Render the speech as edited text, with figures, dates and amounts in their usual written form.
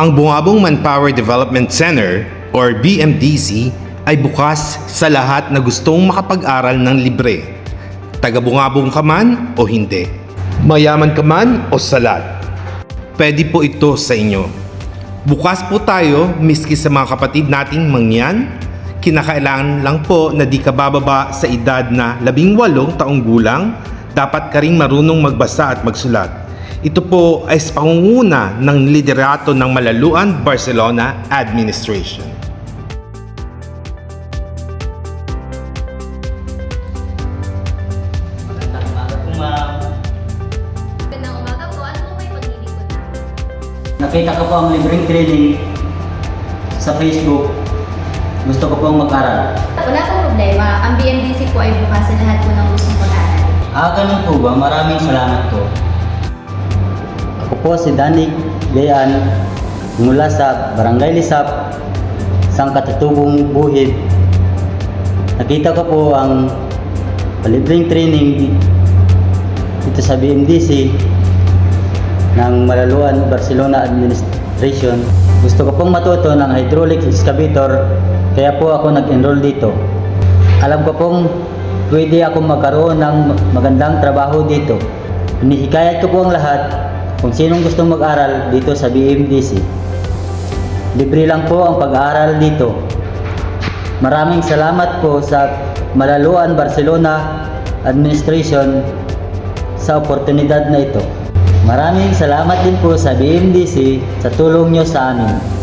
Ang Bungabong Manpower Development Center or BMDC ay bukas sa lahat na gustong makapag-aral ng libre. Taga-Bungabong ka man o hindi. Mayaman ka man o salat. Pwede po ito sa inyo. Bukas po tayo miski sa mga kapatid nating mangyan. Kinakailangan lang po na di ka bababa sa edad na 18 taong gulang. Dapat ka ring marunong magbasa at magsulat. Ito po ay sa pangunguna ng liderato ng Malaluan Barcelona Administration. Magandang umaga po, ma'am. Magandang umaga po. Ano po may paglilingkuran? Nakita ko po ang libreng training sa Facebook. Gusto ko pong mag-aral. Wala pong problema. Ang BMDC po ay bukas sa lahat po ng gustong pag-aaral. Ganun po ba? Maraming salamat po. Ako po si Danig Lean mula sa Barangay Lisap, Sangkatutubong Buhid. Nakita ko po ang libreng training dito sa BMDC ng Malaluan Barcelona Administration. Gusto ko pong matuto ng hydraulic excavator, kaya po ako nag-enroll dito. Alam ko pong pwede akong magkaroon ng magandang trabaho dito. Hinihikayat ko po ang lahat kung sinong gustong mag-aral dito sa BMDC. Libre lang po ang pag-aaral dito. Maraming salamat po sa Malaluan Barcelona Administration sa oportunidad na ito. Maraming salamat din po sa BMDC sa tulong nyo sa amin.